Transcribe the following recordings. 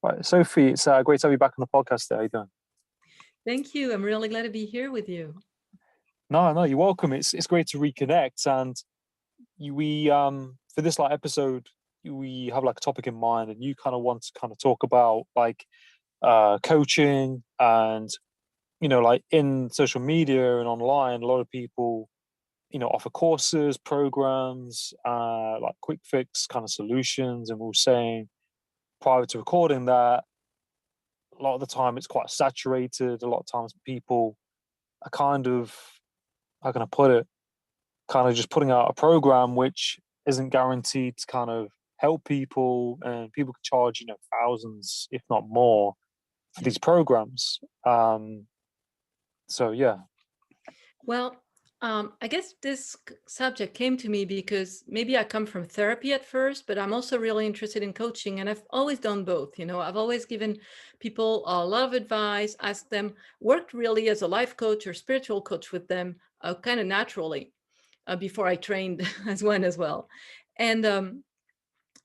Right, Sophie, it's great to have you back on the podcast. How you doing? Thank you. I'm really glad to be here with you. No, you're welcome. It's great to reconnect, and we for this like episode, we have like a topic in mind, and you kind of want to kind of talk about like coaching, and like in social media and online, a lot of people offer courses, programs, like quick fix kind of solutions, and we are saying prior to recording that a lot of the time it's quite saturated. A lot of times people are kind of, how can I put it, kind of just putting out a program which isn't guaranteed to kind of help people, and people can charge thousands if not more for Yeah. these programs. So yeah. Well, I guess this subject came to me because maybe I come from therapy at first, but I'm also really interested in coaching. And I've always done both. I've always given people a lot of advice, asked them, worked really as a life coach or spiritual coach with them kind of naturally before I trained as one as well. And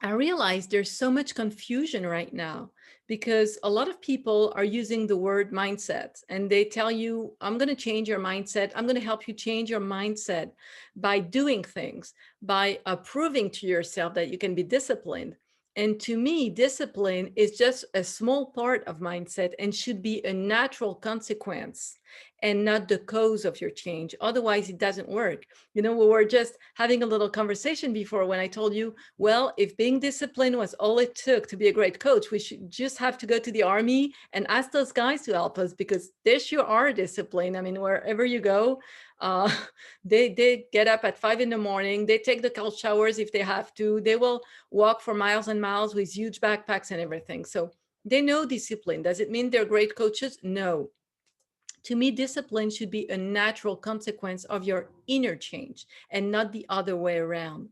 I realize there's so much confusion right now because a lot of people are using the word mindset and they tell you, I'm going to change your mindset. I'm going to help you change your mindset by doing things, by proving to yourself that you can be disciplined. And to me, discipline is just a small part of mindset and should be a natural consequence and not the cause of your change. Otherwise, it doesn't work. We were just having a little conversation before when I told you, well, if being disciplined was all it took to be a great coach, we should just have to go to the army and ask those guys to help us because they sure are disciplined. I mean, wherever you go, uh, they get up at 5 in the morning. They take the cold showers if they have to. They will walk for miles and miles with huge backpacks and everything. So they know discipline. Does it mean they're great coaches? No. To me, discipline should be a natural consequence of your inner change and not the other way around.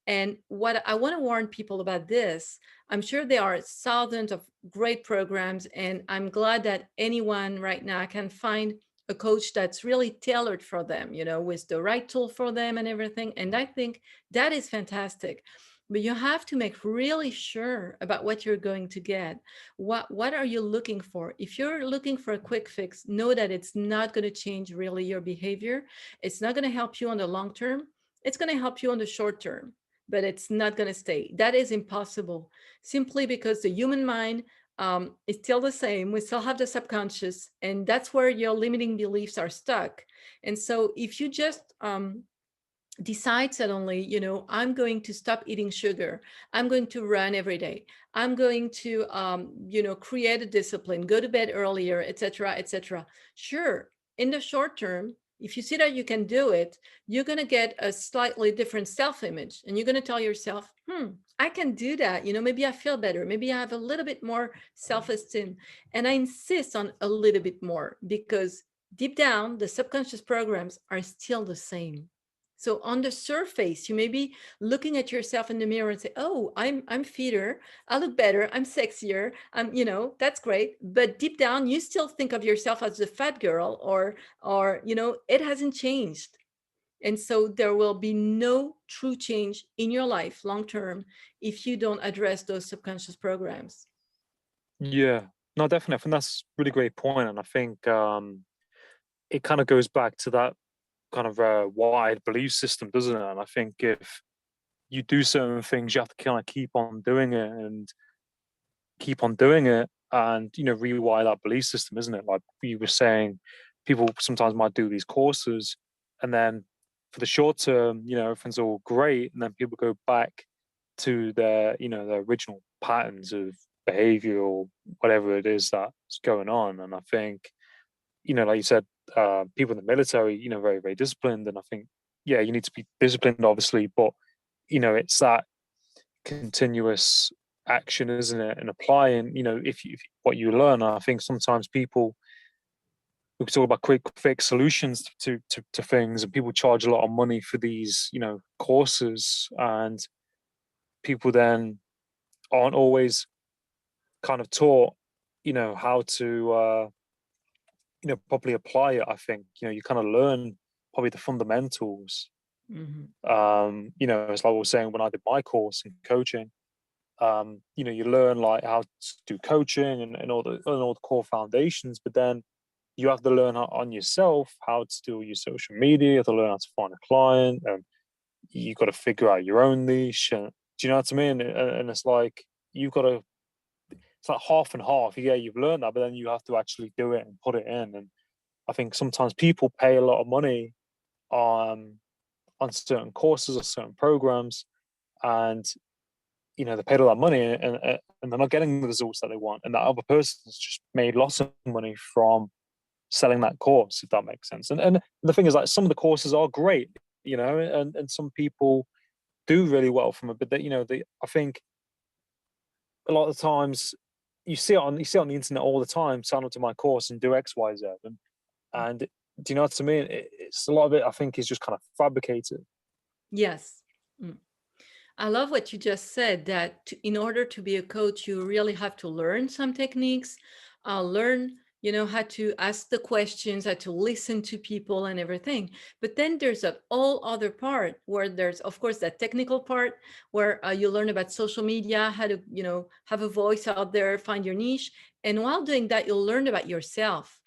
And what I want to warn people about this, I'm sure there are thousands of great programs, and I'm glad that anyone right now can find a coach that's really tailored for them, with the right tool for them and everything. And I think that is fantastic. But you have to make really sure about what you're going to get. What are you looking for? If you're looking for a quick fix, know that it's not going to change really your behavior. It's not going to help you on the long term. It's going to help you on the short term, but it's not going to stay. That is impossible simply because the human mind is still the same. We still have the subconscious, and that's where your limiting beliefs are stuck. And so if you just decide suddenly, I'm going to stop eating sugar, I'm going to run every day, I'm going to create a discipline, go to bed earlier, etc., etc. Sure, in the short term, if you see that you can do it, you're going to get a slightly different self-image, and you're going to tell yourself, I can do that. Maybe I feel better, maybe I have a little bit more self-esteem. And I insist on a little bit more because deep down the subconscious programs are still the same. So on the surface, you may be looking at yourself in the mirror and say, "Oh, I'm fitter. I look better. I'm sexier. That's great." But deep down, you still think of yourself as a fat girl, or it hasn't changed. And so there will be no true change in your life long term if you don't address those subconscious programs. Yeah, no, definitely. I think that's a really great point, and I think it kind of goes back to that kind of wide belief system, doesn't it? And I think if you do certain things, you have to kind of keep on doing it and keep on doing it, and rewire that belief system, isn't it? Like we were saying, people sometimes might do these courses, and then for the short term, everything's all great, and then people go back to their original patterns of behavior or whatever it is that's going on. And I think, like you said, people in the military, very, very disciplined. And I think, yeah, you need to be disciplined, obviously, but it's that continuous action, isn't it? And applying, if what you learn. I think sometimes people, we talk about quick fix solutions to things, and people charge a lot of money for these, courses, and people then aren't always kind of taught, how to properly apply it. I think, you kind of learn probably the fundamentals. Mhm. It's like I was saying when I did my course in coaching, You learn like how to do coaching and all the core foundations, but then you have to learn on yourself how to do your social media. You have to learn how to find a client, and you got to figure out your own niche. And do you know what I mean? And it's like you've got to. It's like half and half. Yeah, you've learned that, but then you have to actually do it and put it in. And I think sometimes people pay a lot of money on on certain courses or certain programs, and they paid all that money, and they're not getting the results that they want, and that other person's just made lots of money from selling that course, if that makes sense. And the thing is, like, some of the courses are great, and some people do really well from it, but I think a lot of the times you see it on the internet all the time. Sign up to my course and do X, Y, Z, and do you know what I mean? It's a lot of it. I think is just kind of fabricated. Yes. Mm. I love what you just said, that in order to be a coach, you really have to learn some techniques, learn, how to ask the questions, how to listen to people and everything. But then there's a whole other part where there's, of course, that technical part where you learn about social media, how to, have a voice out there, find your niche. And while doing that, you'll learn about yourself.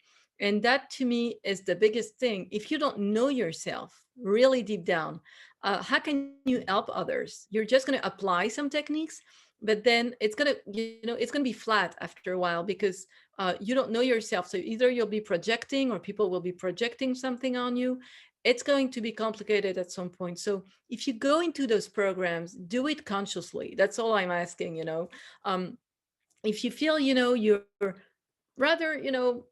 And that to me is the biggest thing. If you don't know yourself really deep down, how can you help others? You're just going to apply some techniques, but then it's going to be flat after a while because you don't know yourself. So either you'll be projecting or people will be projecting something on you. It's going to be complicated at some point. So if you go into those programs, do it consciously. That's all I'm asking. If you feel, you're rather,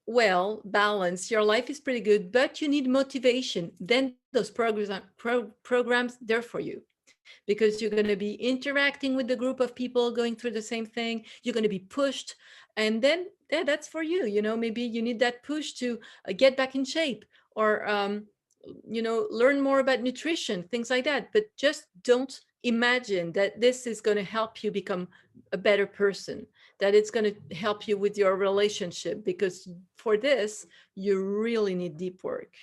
well balanced, your life is pretty good, but you need motivation, then those programs, they're for you, because you're going to be interacting with the group of people going through the same thing. You're going to be pushed, and then that's for you. Maybe you need that push to get back in shape, or learn more about nutrition, things like that. But just don't imagine that this is going to help you become a better person, that it's going to help you with your relationship, because for this you really need deep work.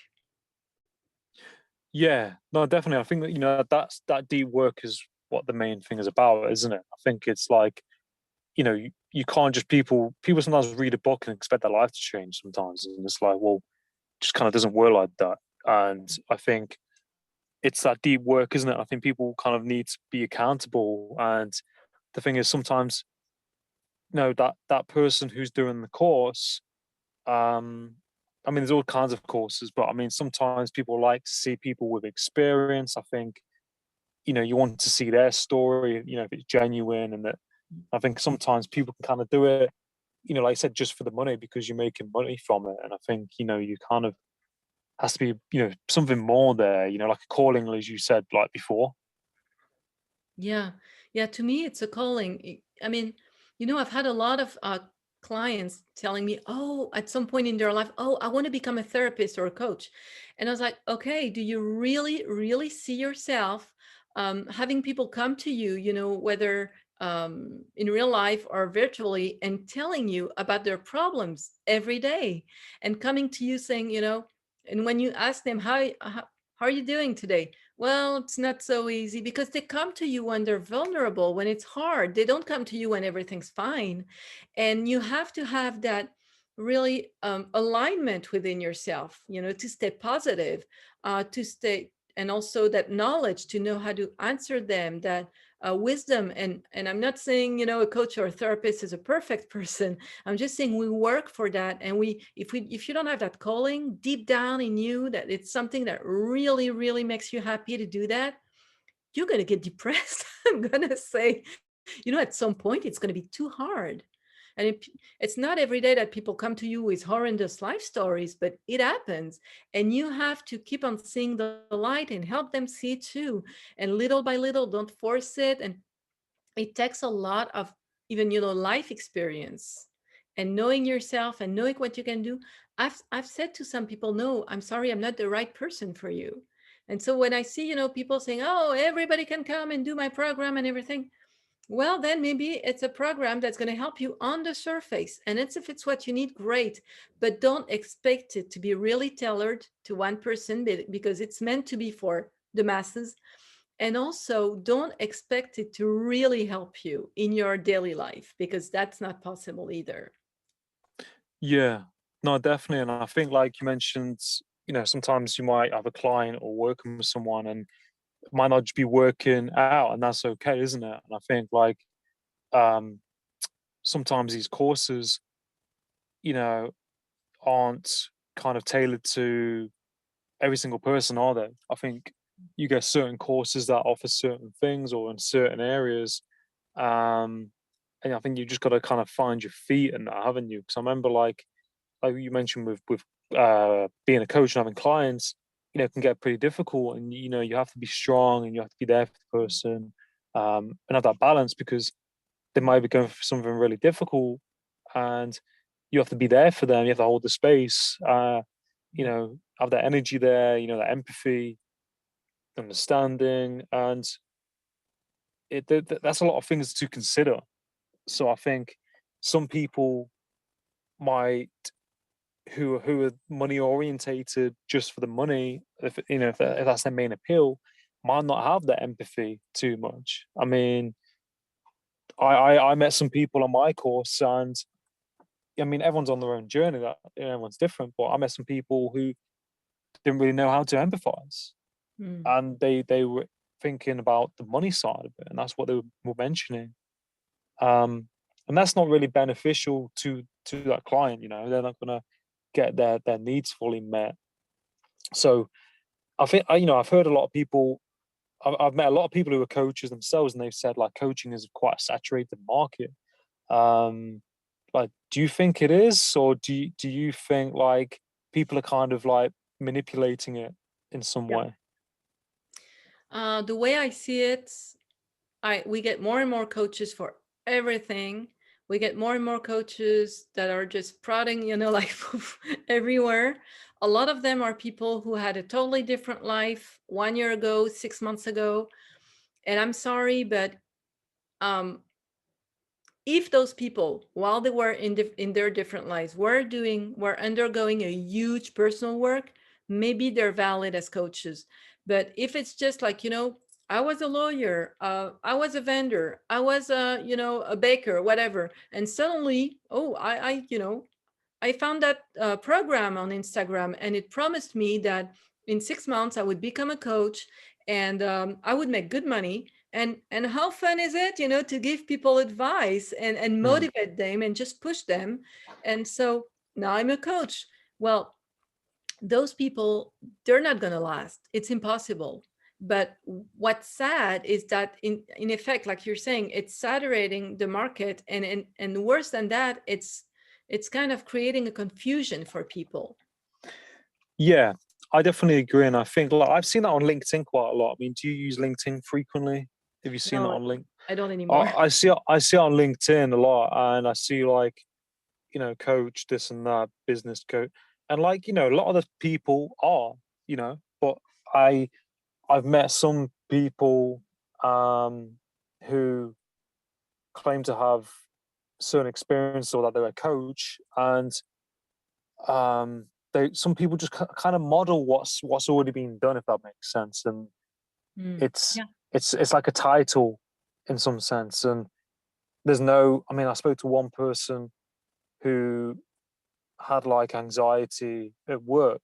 Yeah, no, definitely. I think that that deep work is what the main thing is about, isn't it? I think it's like you can't just people sometimes read a book and expect their life to change sometimes, and it's like, well, it just kind of doesn't work like that. And I think it's that deep work, isn't it? I think people kind of need to be accountable, and the thing is sometimes that person who's doing the course, I mean, there's all kinds of courses, but I mean, sometimes people like to see people with experience. I think you want to see their story, if it's genuine, and that I think sometimes people can kind of do it, like I said, just for the money because you're making money from it. And I think you kind of has to be something more there, like a calling, as you said, like before. Yeah. Yeah. To me, it's a calling. I mean, I've had a lot of clients telling me, oh, at some point in their life, oh, I want to become a therapist or a coach. And I was like, okay, do you really, really see yourself having people come to you, whether in real life or virtually, and telling you about their problems every day, and coming to you saying, and when you ask them, how are you doing today? Well, it's not so easy, because they come to you when they're vulnerable, when it's hard. They don't come to you when everything's fine. And you have to have that really alignment within yourself, to stay positive, to stay, and also that knowledge to know how to answer them, that wisdom. And I'm not saying, a coach or a therapist is a perfect person. I'm just saying we work for that. And if you don't have that calling deep down in you, that it's something that really, really makes you happy to do that, you're going to get depressed. I'm going to say, at some point it's going to be too hard. And it's not every day that people come to you with horrendous life stories, but it happens. And you have to keep on seeing the light and help them see it too. And little by little, don't force it. And it takes a lot of even, life experience and knowing yourself and knowing what you can do. I've said to some people, no, I'm sorry, I'm not the right person for you. And so when I see, people saying, oh, everybody can come and do my program and everything, well, then maybe it's a program that's going to help you on the surface. And if it's what you need, great. But don't expect it to be really tailored to one person, because it's meant to be for the masses. And also, don't expect it to really help you in your daily life, because that's not possible either. Yeah, no, definitely. And I think, like you mentioned, sometimes you might have a client or working with someone and it might not just be working out, and that's okay, isn't it? And I think, like, um, sometimes these courses, you know, aren't kind of tailored to every single person, are they? I think you get certain courses that offer certain things or in certain areas. Um, and I think you just got to kind of find your feet in that, haven't you? Because I remember, like you mentioned with being a coach and having clients, it can get pretty difficult, and you have to be strong and you have to be there for the person, and have that balance because they might be going through something really difficult, and you have to be there for them. You have to hold the space, have that energy there, that empathy, understanding, and that's a lot of things to consider. So I think some people might who are money orientated just for the money, if that's their main appeal, might not have that empathy too much. I mean, I met some people on my course, and I mean, everyone's on their own journey. That everyone's different, but I met some people who didn't really know how to empathize, Mm. and they were thinking about the money side of it, and that's what they were mentioning. Um, and that's not really beneficial to that client. They're not gonna get their needs fully met. So I think I've heard a lot of people. I've met a lot of people who are coaches themselves, and they've said like coaching is quite a saturated market. Um, like, do you think it is, or do you think like people are kind of like manipulating it in some Yeah. way? The way I see it, we get more and more coaches for everything. We get more and more coaches that are just prodding, like everywhere. A lot of them are people who had a totally different life 1 year ago, 6 months ago. And I'm sorry, but um, if those people, while they were in their different lives, were undergoing a huge personal work, maybe they're valid as coaches. But if it's just like, I was a lawyer, I was a vendor, I was a baker, whatever, and suddenly, oh, I found that program on Instagram, and it promised me that in 6 months I would become a coach, and I would make good money. And how fun is it, to give people advice and Mm. motivate them and just push them. And so now I'm a coach. Well, those people, they're not going to last. It's impossible. But what's sad is that in effect, like you're saying, it's saturating the market, and worse than that, it's kind of creating a confusion for people. Yeah, I definitely agree, and I think like I've seen that on LinkedIn quite a lot. I mean, do you use LinkedIn frequently? Have you seen that No, on LinkedIn? I don't I, anymore. I see I see it on LinkedIn a lot, and I see like coach this and that, business coach, and like a lot of the people are, but I I've met some people who claim to have certain experience or that they're a coach, and they some people just kind of model what's already been done, if that makes sense, and Mm, it's yeah. it's like a title in some sense, and there's no. I mean, I spoke to one person who had like anxiety at work,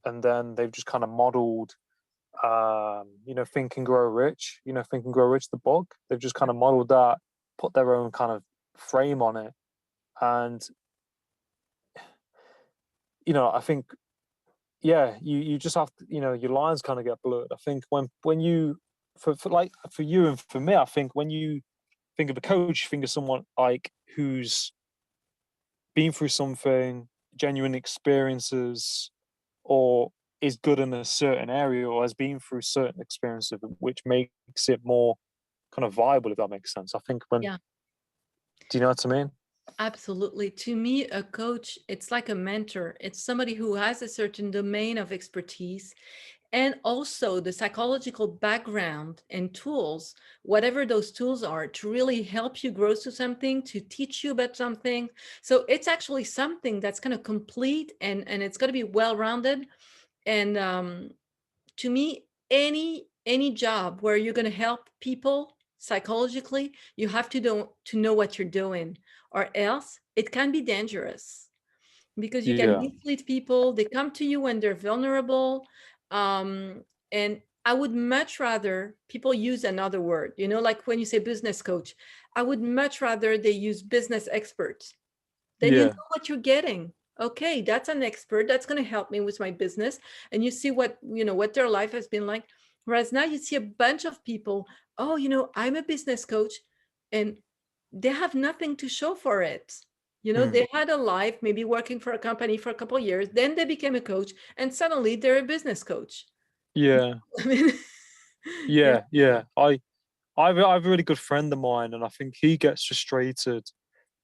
and then they've just kind of modeled Think and Grow Rich, Think and Grow Rich, the book. They've just kind of modeled that, put their own kind of frame on it. And, I think, yeah, you just have to, your lines kind of get blurred. I think when you, for like, for you and for me, I think when you think of a coach, you think of someone like who's been through something, genuine experiences, or is good in a certain area, or has been through certain experiences, which makes it more kind of viable, if that makes sense. I think when Yeah. do you know what I mean? Absolutely. To me, a coach, it's like a mentor. It's somebody who has a certain domain of expertise, and also the psychological background and tools, whatever those tools are, to really help you grow to something, to teach you about something. So it's actually something that's kind of complete, and it's going to be well rounded. And to me, any any job where you're going to help people psychologically, you have to know what you're doing, or else it can be dangerous because you can Yeah. mislead people. They come to you when they're vulnerable. Um, and I would much rather people use another word, like when you say business coach, I would much rather they use business expert. Then you Yeah. know what you're getting. Okay, that's an expert that's going to help me with my business. And you see what their life has been like. Whereas now you see a bunch of people, oh, I'm a business coach, and they have nothing to show for it. Mm. They had a life, maybe working for a company for a couple of years, then they became a coach, and suddenly they're a business coach. Yeah. I mean, yeah. Yeah. Yeah. I've a really good friend of mine, and I think he gets frustrated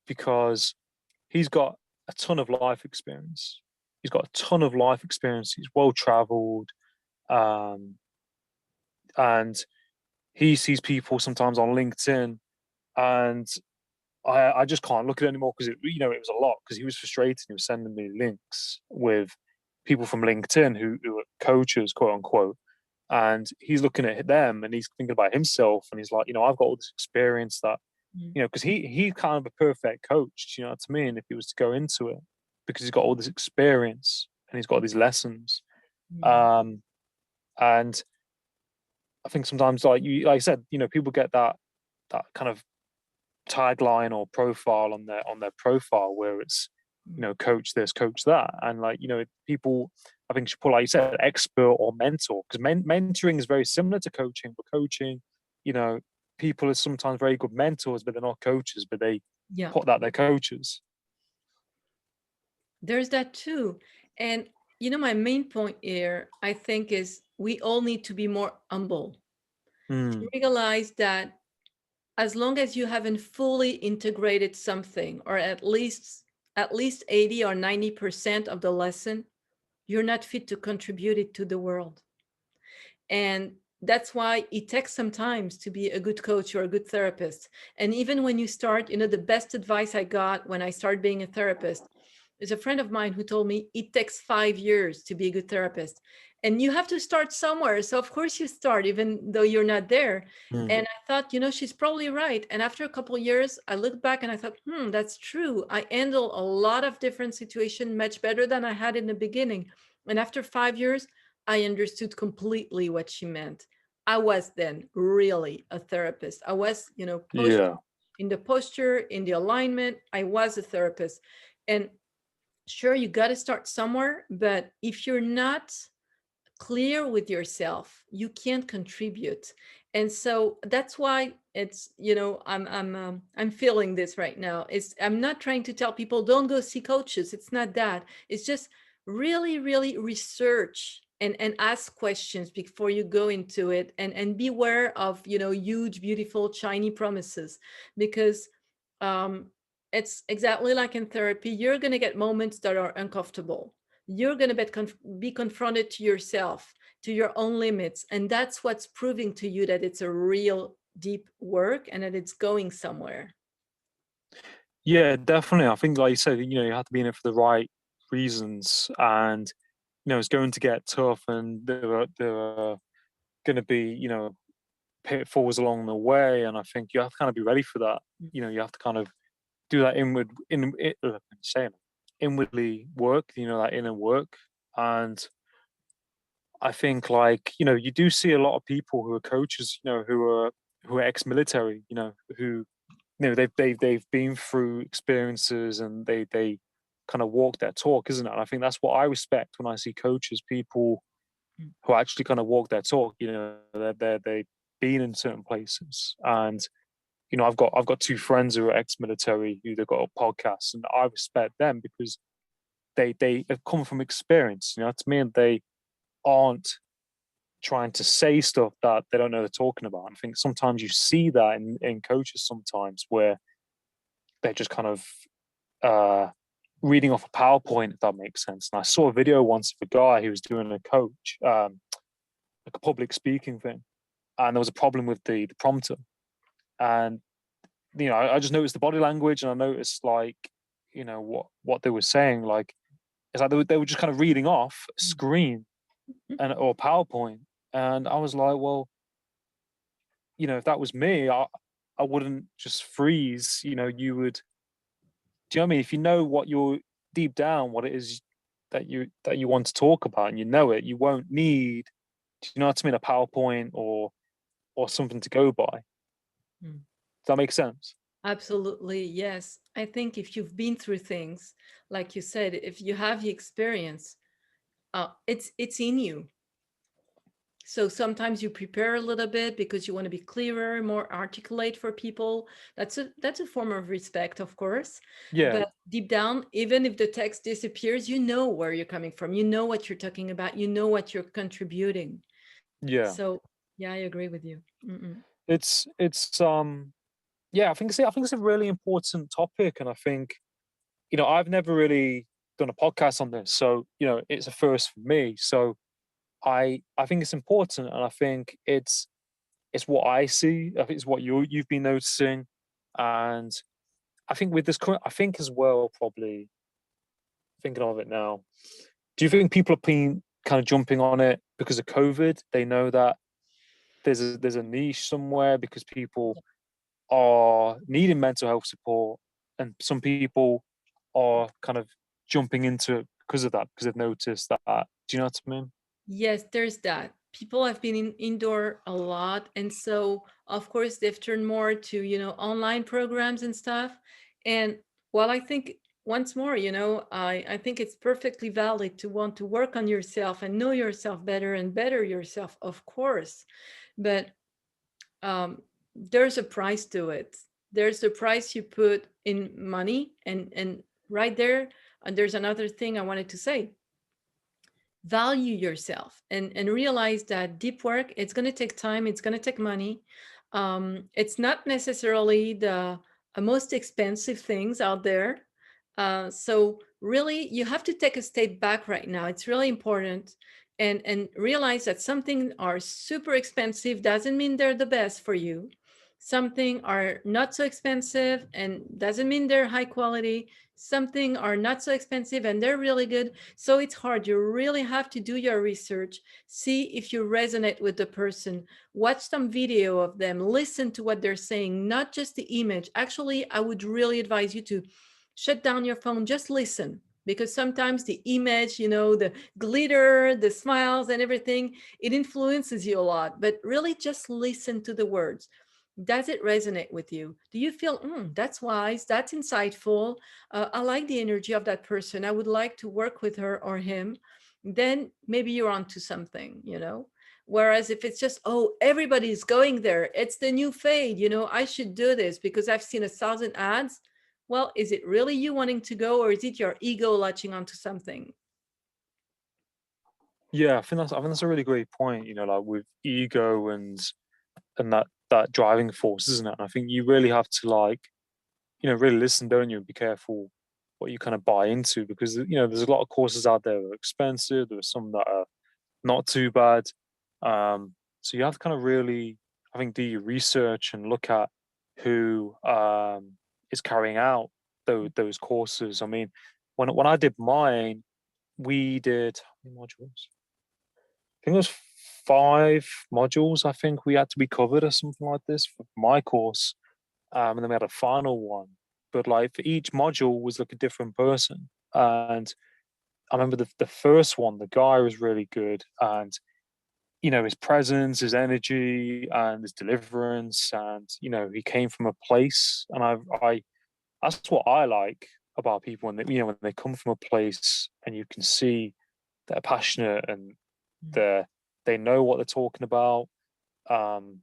because he's got a ton of life experience. He's got a ton of life experience. He's well traveled, um, and he sees people sometimes on LinkedIn, and I just can't look at it anymore because it was a lot because he was frustrated. He was sending me links with people from LinkedIn who are coaches, quote unquote, and he's looking at them and he's thinking about himself and he's like, I've got all this experience that, Mm, because he's kind of a perfect coach, you know what I mean, if he was to go into it, because he's got all this experience and he's got these lessons. mm, Um, and I think sometimes, like I said, people get that kind of tagline or profile on their profile where it's, mm. coach this, coach that, and people, I think, should put, like you said, expert or mentor, because mentoring is very similar to coaching, but coaching, you know people are sometimes very good mentors but they're not coaches, but they Yeah, put that they're coaches. there's that too. And my main point here, I think, is we all need to be more humble, to Mm, realize that as long as you haven't fully integrated something, or at least 80 or 90% of the lesson, you're not fit to contribute it to the world. And that's why it takes some time to be a good coach or a good therapist. And even when you start, the best advice I got when I started being a therapist is a friend of mine who told me it takes 5 years to be a good therapist. And you have to start somewhere. So, of course, you start, even though you're not there. mm. And I thought, she's probably right. And after a couple of years, I looked back and I thought, that's true. I handle a lot of different situations much better than I had in the beginning. And after 5 years, I understood completely what she meant. I was then really a therapist. I was, Yeah. in the posture, in the alignment, I was a therapist. And sure, you got to start somewhere, but if you're not clear with yourself, you can't contribute. And so that's why it's, I'm feeling this right now. I'm not trying to tell people don't go see coaches. It's not that. It's just really, really research and ask questions before you go into it, and beware of, huge, beautiful, shiny promises, because um it's exactly like in therapy. You're going to get moments that are uncomfortable. You're going to be confronted to yourself, to your own limits. And that's what's proving to you that it's a real deep work and that it's going somewhere. Yeah, definitely. I think, like you said, you have to be in it for the right reasons, and it's going to get tough, and there are going to be pitfalls along the way, and I think you have to kind of be ready for that. You have to kind of do that saying inwardly work, that inner work. And I think, like, you do see a lot of people who are coaches, who are ex-military, who they've been through experiences, and they kind of walk their talk, isn't it? And I think that's what I respect when I see coaches, people Mm. who actually kind of walk their talk. They've been in certain places, and I've got two friends who are ex-military who they've got a podcast, and I respect them because they have come from experience. To me, and they aren't trying to say stuff that they don't know they're talking about. And I think sometimes you see that in coaches sometimes where they're just kind of uh, reading off a PowerPoint, if that makes sense. And I saw a video once of a guy who was doing a coach, like a public speaking thing, and there was a problem with the prompter. And I just noticed the body language, and I noticed, like, what they were saying. Like, it's like they were just kind of reading off a screen and or PowerPoint, and I was like, well, if that was me, I wouldn't just freeze. You would. Do you know what I mean? If you know what you're deep down, what it is that you want to talk about, and you know it, you won't need. Do you know what I mean? A PowerPoint or something to go by. Does Mm. that make sense? Absolutely, yes. I think if you've been through things, like you said, if you have the experience, it's in you. So sometimes you prepare a little bit because you want to be clearer, more articulate for people. That's a form of respect, of course. Yeah, But deep down, even if the text disappears, you know where you're coming from. You know what you're talking about. You know what you're contributing. yeah. So yeah, I agree with you. Mm-mm. It's yeah. I think it's a really important topic, and I think I've never really done a podcast on this, so it's a first for me. So I think it's important, and I think it's what I see. I think it's what you've been noticing, and I think with this current, I think as well, probably thinking of it now. Do you think people have been kind of jumping on it because of COVID? They know that there's a niche somewhere because people are needing mental health support, and some people are kind of jumping into it because of that, because they've noticed that. Do you know what I mean? Yes, there's that. People have been indoor a lot, and so of course they've turned more to online programs and stuff. And while I think once more, I think it's perfectly valid to want to work on yourself and know yourself better and better yourself, of course. But there's a price to it. There's a price you put in money, and right there, and there's another thing I wanted to say. Value yourself and realize that deep work, it's going to take time, it's going to take money. It's not necessarily the most expensive things out there. So really you have to take a step back right now. It's really important, and realize that something are super expensive doesn't mean they're the best for you. Something are not so expensive and doesn't mean they're high quality. Something are not so expensive and they're really good. So it's hard. You really have to do your research, see if you resonate with the person, watch some video of them, listen to what they're saying, not just the image. Actually, I would really advise you to shut down your phone, just listen. Because sometimes the image, the glitter, the smiles, and everything, it influences you a lot. But really just listen to the words. Does it resonate with you? Do you feel, that's wise, that's insightful? I like the energy of that person. I would like to work with her or him. Then maybe you're onto something. Whereas if it's just, oh, everybody's going there, it's the new fade, I should do this because I've seen 1,000 ads. Well, is it really you wanting to go, or is it your ego latching onto something? Yeah, I think that's a really great point. Like with ego and that driving force, isn't it? And I think you really have to really listen, don't you, and be careful what you kind of buy into, because there's a lot of courses out there that are expensive. There are some that are not too bad. So you have to kind of really, I think, do your research and look at who is carrying out those courses. I mean, when I did mine, we did how many modules? I think it was 5 modules. I think we had to be covered or something like this for my course, and then we had a final one. But like for each module was like a different person, and I remember the first one, the guy was really good, and his presence, his energy, and his deliverance, and he came from a place, and I that's what I like about people when they come from a place and you can see they're passionate and Mm. they know what they're talking about. Um,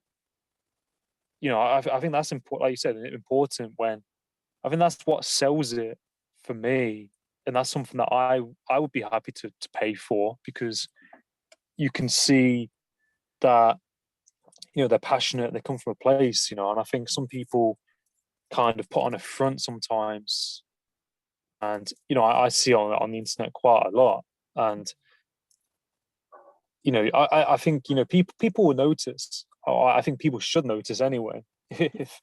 I think that's important, like you said, important when I think that's what sells it for me, and that's something that I would be happy to pay for, because you can see that they're passionate, they come from a place, and I think some people kind of put on a front sometimes, and I see on the internet quite a lot, and I think people will notice. I think people should notice anyway. If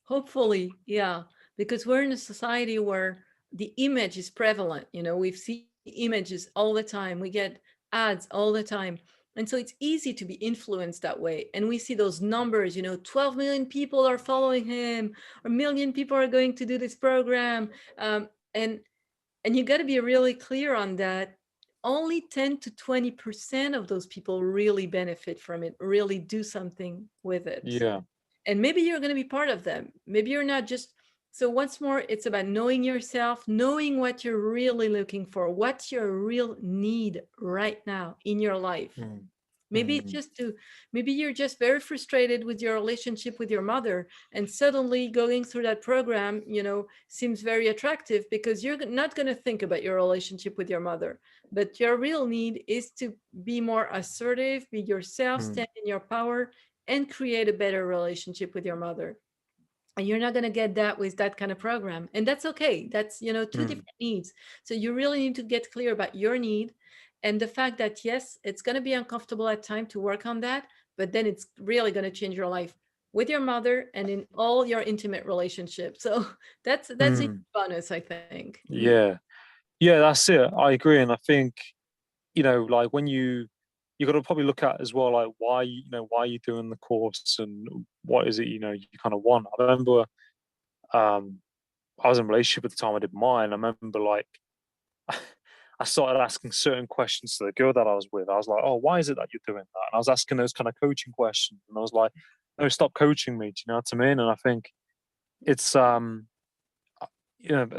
Hopefully, yeah, because we're in a society where the image is prevalent. We see images all the time. We get ads all the time. And so it's easy to be influenced that way. And we see those numbers, 12 million people are following him, or a million people are going to do this program. And you got to be really clear on that. Only 10 to 20% of those people really benefit from it, really do something with it. Yeah. And maybe you're going to be part of them. Maybe you're not just. So once more, it's about knowing yourself, knowing what you're really looking for, what's your real need right now in your life. Mm. Maybe it's Mm. just to, maybe you're just very frustrated with your relationship with your mother, and suddenly going through that program, seems very attractive because you're not going to think about your relationship with your mother. But your real need is to be more assertive, be yourself, Mm. stand in your power, and create a better relationship with your mother. And you're not going to get that with that kind of program, and that's okay. That's, two Mm. different needs. So you really need to get clear about your need, and the fact that yes, it's going to be uncomfortable at time to work on that, but then it's really going to change your life with your mother and in all your intimate relationships. So that's a Mm. bonus, I think. Yeah. Yeah, that's it. I agree. And I think, like when you got to probably look at as well, like why are you doing the course and what is it, you kind of want. I remember um I was in a relationship at the time I did mine. I remember like I started asking certain questions to the girl that I was with. I was like, "Oh, why is it that you're doing that?" And I was asking those kind of coaching questions, and I was like, "No, stop coaching me." Do you know what I mean? And I think it's but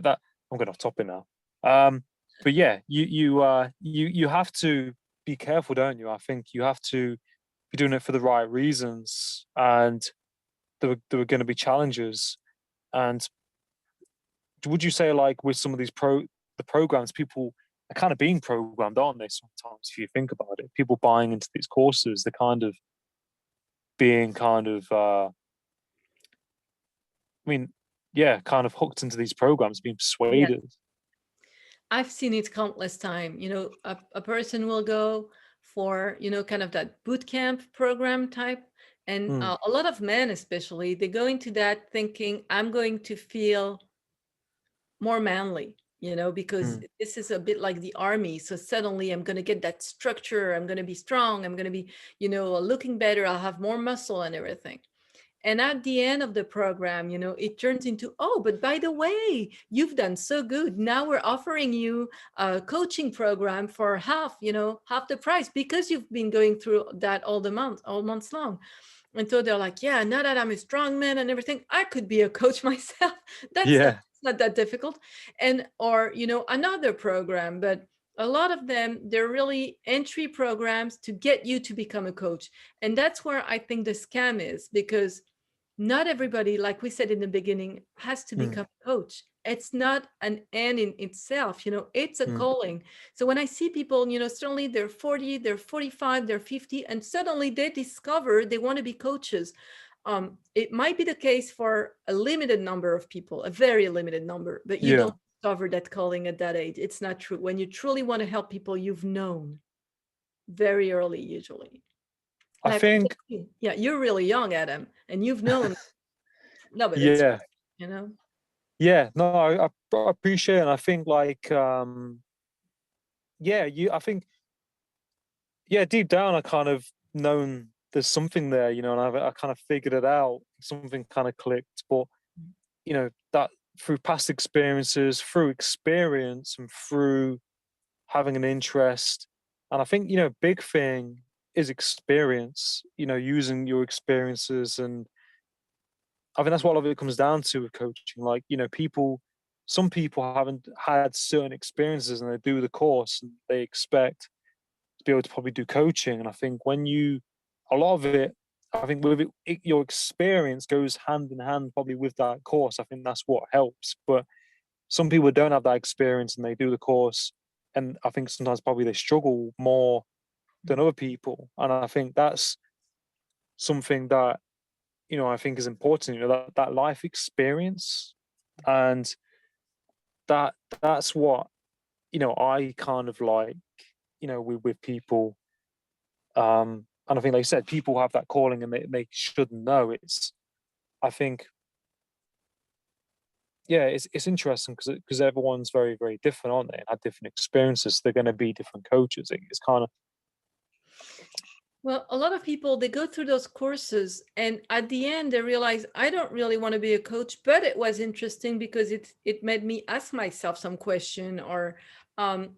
that I'm going off topic now. But yeah, you have to be careful, don't you? I think you have to be doing it for the right reasons, and there were going to be challenges. And would you say, like with some of these the programs, people are kind of being programmed, aren't they? Sometimes, if you think about it, people buying into these courses, they're kind of being kind of, I mean, yeah, kind of hooked into these programs, being Yes, persuaded. I've seen it countless time. A person will go for, kind of that boot camp program type. And Mm. a lot of men, especially, they go into that thinking, I'm going to feel more manly, because Mm. this is a bit like the army. So suddenly I'm going to get that structure. I'm going to be strong. I'm going to be, looking better. I'll have more muscle and everything. And at the end of the program, it turns into, oh, but by the way, you've done so good. Now we're offering you a coaching program for half the price because you've been going through that all months long. And so they're like, yeah, now that I'm a strong man and everything, I could be a coach myself. That's Yeah. not that difficult. And, or, another program, but a lot of them, they're really entry programs to get you to become a coach. And that's where I think the scam is, because not everybody, like we said in the beginning, has to Mm. become a coach. It's not an end in itself, it's a Mm. calling. So when I see people, suddenly they're 40, they're 45, they're 50, and suddenly they discover they want to be coaches. It might be the case for a limited number of people, a very limited number, but you Yeah. don't discover that calling at that age. It's not true. When you truly want to help people, you've known very early, usually. I Like, think, yeah, you're really young, Adam, and you've known. No, but it's yeah, right, you know? yeah. No, I appreciate it. And I think, like, yeah, I think, yeah, deep down, I kind of known there's something there, and I kind of figured it out. Something kind of clicked, but that through past experiences, through experience, and through having an interest, and I think big thing is experience. Using your experiences, and I think that's what a lot of it comes down to with coaching. Like, some people haven't had certain experiences, and they do the course, and they expect to be able to probably do coaching. And I think a lot of it, I think with your experience goes hand in hand probably with that course. I think that's what helps. But some people don't have that experience and they do the course, and I think sometimes probably they struggle more than other people. And I think that's something that I think is important. That life experience, and that that's what I kind of like. With people. And I think, like I said, people have that calling and they should know. I think, yeah, it's interesting because everyone's very, very different, aren't they? And had different experiences. They're going to be different coaches. It's kind of, Well, a lot of people, they go through those courses and at the end they realize I don't really want to be a coach, but it was interesting because it made me ask myself some question, or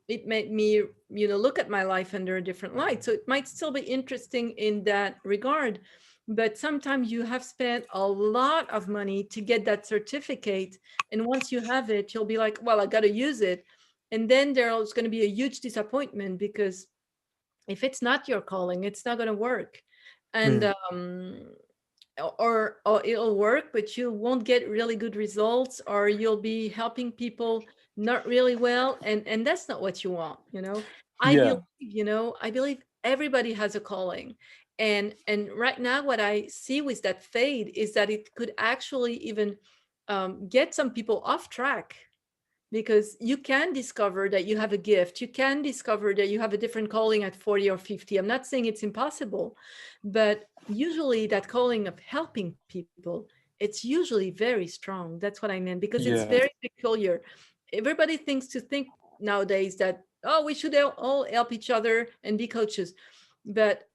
it made me, look at my life under a different light. So it might still be interesting in that regard, but sometimes you have spent a lot of money to get that certificate, and once you have it, you'll be like, well, I got to use it, and then there's going to be a huge disappointment because if it's not your calling, it's not going to work. And Mm. or it'll work, but you won't get really good results, or you'll be helping people not really well, and that's not what you want, I believe, Yeah, I believe everybody has a calling. And right now what I see with that fade is that it could actually even get some people off track, because you can discover that you have a gift, you can discover that you have a different calling at 40 or 50. I'm not saying it's impossible, but usually that calling of helping people, it's usually very strong. That's what I meant, because it's yeah, very peculiar. Everybody thinks to think nowadays that, oh, we should all help each other and be coaches, but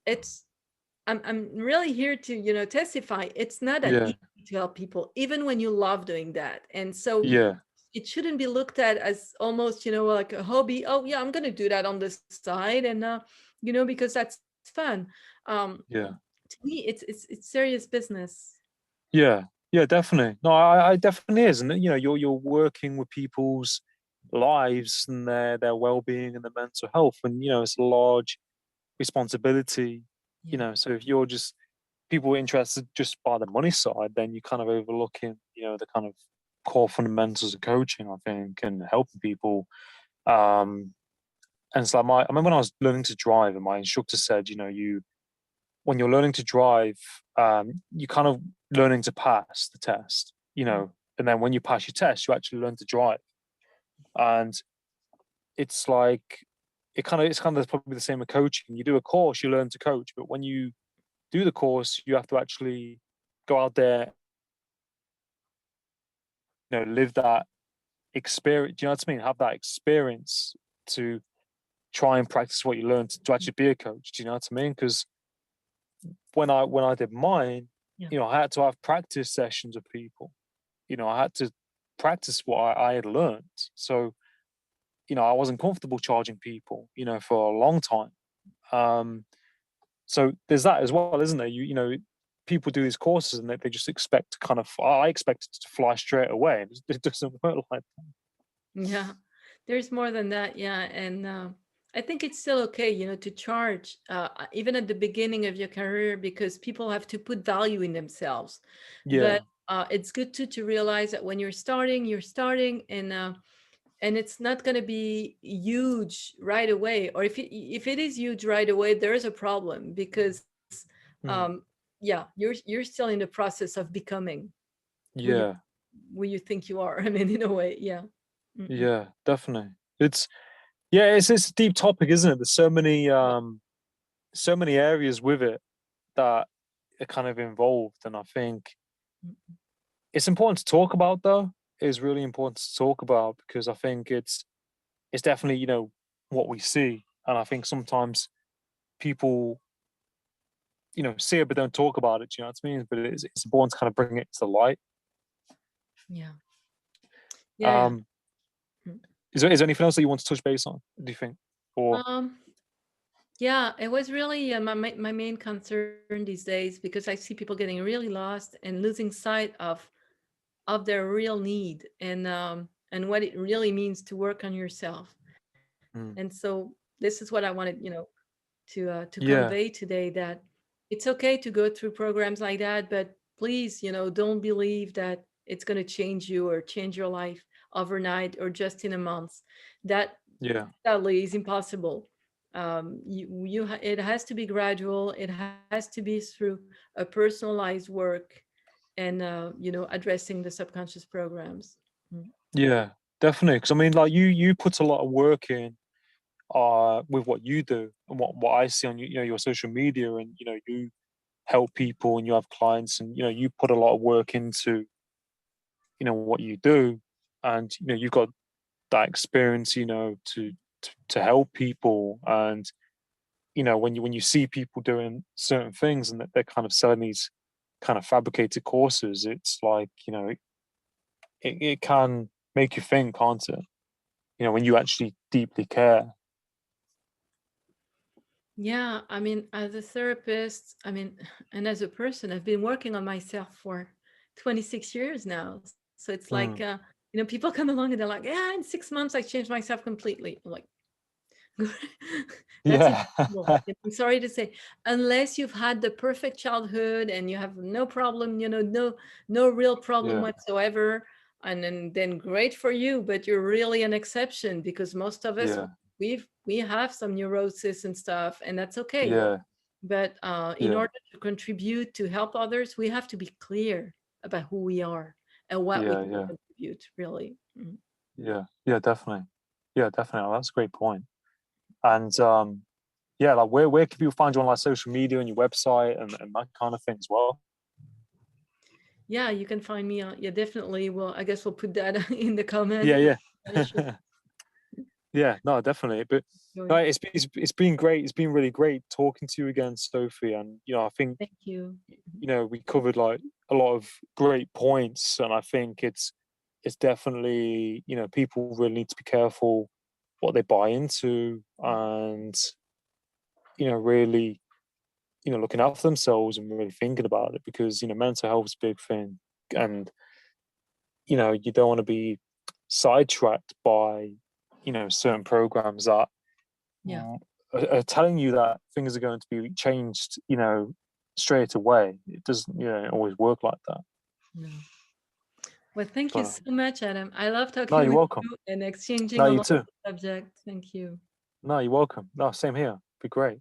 I'm really here to, testify it's not that yeah, easy to help people, even when you love doing that. And so yeah, it shouldn't be looked at as almost, like a hobby. Oh yeah, I'm going to do that on the side, and because that's fun. um yeah, to me, it's serious business. yeah, yeah, definitely. No, I definitely is, and you're working with people's lives and their well-being and their mental health, and it's a large responsibility. Yeah. So if you're just people interested just by the money side, then you're kind of overlooking, the kind of core fundamentals of coaching, I think, and helping people. Um, and it's like I remember when I was learning to drive, and my instructor said, when you're learning to drive, you kind of learning to pass the test, Mm. and then when you pass your test, you actually learn to drive. And it's like it's probably the same with coaching. You do a course, you learn to coach, but when you do the course, you have to actually go out there, live that experience. Do you know what I mean? Have that experience to try and practice what you learned to actually be a coach. Do you know what I mean? Because when I did mine, Yeah. I had to have practice sessions with people. I had to practice what I had learned. So, I wasn't comfortable charging people, for a long time. Um, so there's that as well, isn't there? People do these courses and they just expect to kind of, I expect it to fly straight away. It doesn't work like that. Yeah, there's more than that. Yeah. And I think it's still okay, to charge, even at the beginning of your career, because people have to put value in themselves. Yeah. But it's good to realize that when you're starting, and it's not going to be huge right away. Or if it is huge right away, there is a problem, because um, Mm. yeah, you're still in the process of becoming who you Yeah. who you think you are. I mean, in a way, yeah. Mm-mm. Yeah. Definitely. It's a deep topic, isn't it? There's so many areas with it that are kind of involved, and I think Mm. it's important to talk about. Though it's really important to talk about because I think it's definitely what we see, and I think sometimes people see it but don't talk about it. Do you know what I mean? But it's important to kind of bring it to the light. Yeah. Yeah, yeah. Um, Mm. is there anything else that you want to touch base on? Do you think? Or Um, yeah, it was really my main concern these days, because I see people getting really lost and losing sight of their real need, and what it really means to work on yourself. And mm, so this is what I wanted, to convey yeah, today, that it's okay to go through programs like that, but please, don't believe that it's going to change you or change your life overnight or just in a month. That yeah, sadly is impossible. It has to be gradual. It has to be through a personalized work, and addressing the subconscious programs. Mm. yeah, definitely. Because I mean, like you put a lot of work in with what you do and what I see on your social media, and you help people and you have clients, and you put a lot of work into what you do, and you've got that experience to help people, and when you see people doing certain things and that they're kind of selling these kind of fabricated courses, it's like, it can make you think, can't it? When you actually deeply care. Yeah, I mean, as a therapist, I mean, and as a person, I've been working on myself for 26 years now. So it's like, Mm, people come along and they're like, yeah, in 6 months, I changed myself completely. I'm like, that's yeah. impossible. I'm sorry to say, unless you've had the perfect childhood and you have no problem, no real problem Yeah, whatsoever, and then great for you. But you're really an exception because most of us yeah, we have some neurosis and stuff, and that's okay. yeah, But in yeah, order to contribute to help others, we have to be clear about who we are and what we yeah, can yeah, contribute. Really. Mhm. yeah, definitely. Yeah, definitely. Oh, that's a great point. And yeah, like where can people find you on like social media and your website and that kind of thing as well? Yeah, you can find me on. Yeah, definitely. Well, I guess we'll put that in the comment. Yeah, Not a short yeah. Yeah, no, definitely. But no, story. it's been great. It's been really great talking to you again, Sophie. And I think Thank you. we covered like a lot of great points, and I think it's definitely people really need to be careful what they buy into, and really looking after themselves and really thinking about it, because mental health is a big thing, and you don't want to be sidetracked by certain programs that Yeah. are telling you that things are going to be changed, straight away. It doesn't, always work like that. No. Well, thank you But so much, Adam. I love no, talking you're with welcome. you and No, exchanging a you lot of too. subjects. Thank you. No, you're welcome. No, same here. Be great.